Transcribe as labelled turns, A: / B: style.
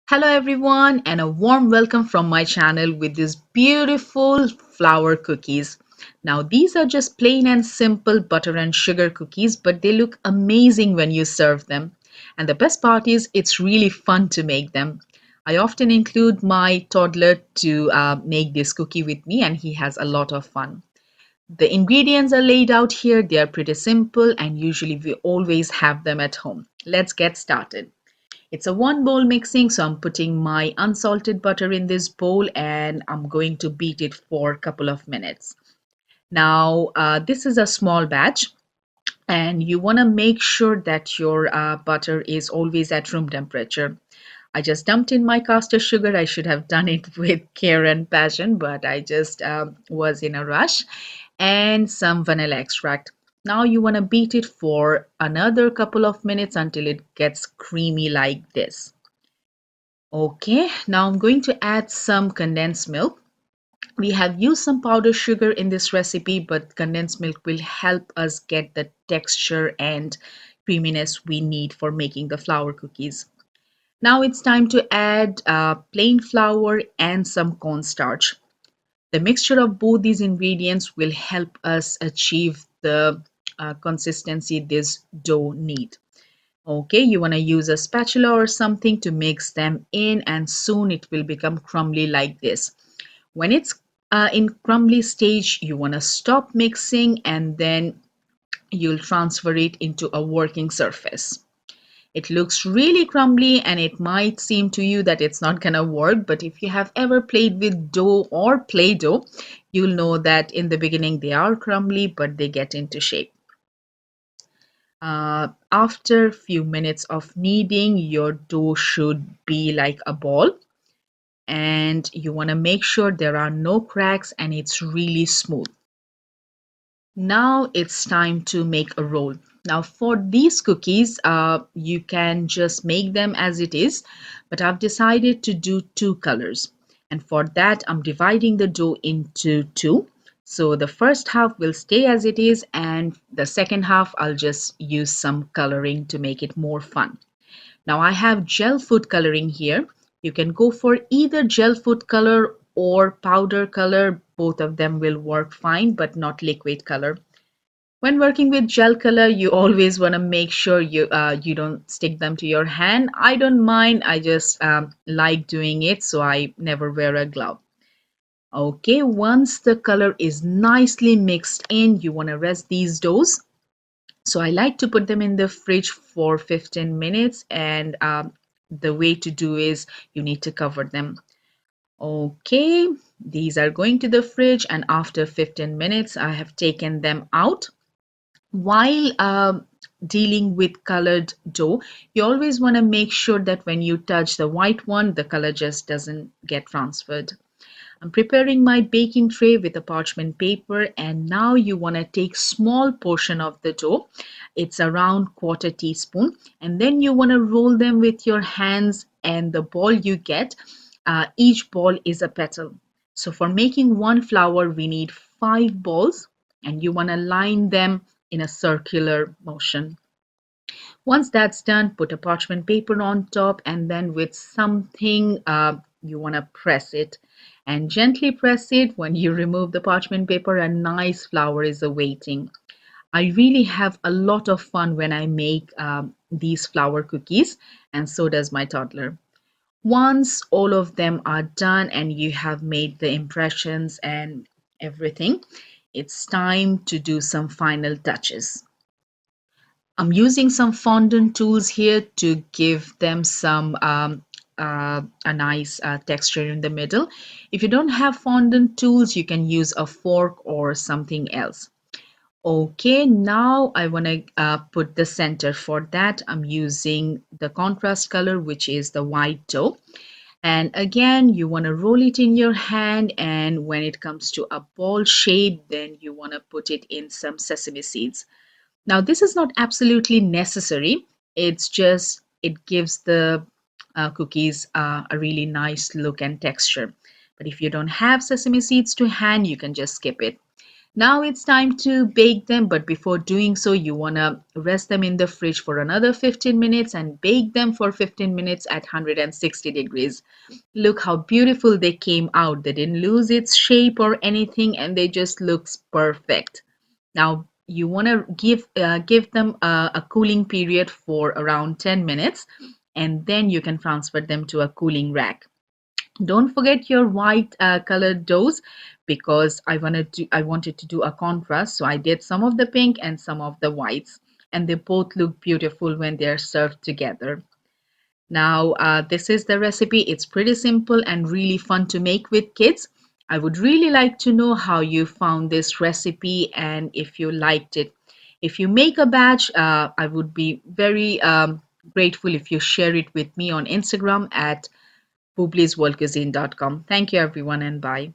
A: Hello, everyone, and a warm welcome from my channel with these beautiful flour cookies. Now, these are just plain and simple butter and sugar cookies, but they look amazing when you serve them. And the best part is, it's really fun to make them. I often include my toddler to make this cookie with me, and he has a lot of fun. The ingredients are laid out here, they are pretty simple, and usually we always have them at home. Let's get started. It's a one bowl mixing, so I'm putting my unsalted butter in this bowl and I'm going to beat it for a couple of minutes. Now, this is a small batch, and you want to make sure that your butter is always at room temperature. I just dumped in my caster sugar. I should have done it with care and passion, but I just was in a rush, and some vanilla extract. Now you want to beat it for another couple of minutes until it gets creamy like this. Okay, now I'm going to add some condensed milk. We have used some powdered sugar in this recipe, but condensed milk will help us get the texture and creaminess we need for making the flour cookies. Now it's time to add plain flour and some cornstarch. The mixture of both these ingredients will help us achieve the consistency this dough need. Okay, you want to use a spatula or something to mix them in, and soon it will become crumbly like this. When it's in crumbly stage, you want to stop mixing and then you'll transfer it into a working surface. It looks really crumbly and it might seem to you that it's not gonna work, but if you have ever played with dough or Play-Doh, you'll know that in the beginning they are crumbly, but they get into shape. After a few minutes of kneading, your dough should be like a ball, and you want to make sure there are no cracks and it's really smooth. Now it's time to make a roll. Now for these cookies, you can just make them as it is, but I've decided to do two colors. And for that, I'm dividing the dough into two. So the first half will stay as it is, and the second half, I'll just use some coloring to make it more fun. Now I have gel food coloring here. You can go for either gel food color or powder color. Both of them will work fine, but not liquid color. When working with gel color, you always want to make sure you don't stick them to your hand. I don't mind. I just like doing it, so I never wear a glove. Okay, once the color is nicely mixed in, you want to rest these doughs. So I like to put them in the fridge for 15 minutes, and the way to do is you need to cover them. Okay, these are going to the fridge, and after 15 minutes, I have taken them out. While dealing with colored dough, you always want to make sure that when you touch the white one, the color just doesn't get transferred. I'm preparing my baking tray with a parchment paper, and now you want to take small portion of the dough. It's around quarter teaspoon, and then you want to roll them with your hands, and the ball you get, each ball is a petal. So for making one flower, we need five balls, and you want to line them in a circular motion. Once that's done, put a parchment paper on top, and then with something you want to press it and gently press it. When you remove the parchment paper, a nice flower is awaiting. I really have a lot of fun when I make these flower cookies, and so does my toddler. Once all of them are done and you have made the impressions and everything, it's time to do some final touches. I'm using some fondant tools here to give them some a nice texture in the middle. If you don't have fondant tools, you can use a fork or something else. Okay, now I want to put the center. For that, I'm using the contrast color, which is the white dough. And again, you want to roll it in your hand, and when it comes to a ball shape, then you want to put it in some sesame seeds. Now, this is not absolutely necessary. It's just it gives the cookies a really nice look and texture. But if you don't have sesame seeds to hand, you can just skip it. Now it's time to bake them, but before doing so, you want to rest them in the fridge for another 15 minutes and bake them for 15 minutes at 160 degrees. Look how beautiful they came out. They didn't lose its shape or anything, and they just looks perfect. Now you want to give them a cooling period for around 10 minutes, and then you can transfer them to a cooling rack. Don't forget your white colored doughs, because I wanted to do a contrast, so I did some of the pink and some of the whites, and they both look beautiful when they are served together. Now, this is the recipe. It's pretty simple and really fun to make with kids. I would really like to know how you found this recipe and if you liked it. If you make a batch, I would be very grateful if you share it with me on Instagram at boobliesworldcuisine.com. Thank you, everyone, and bye.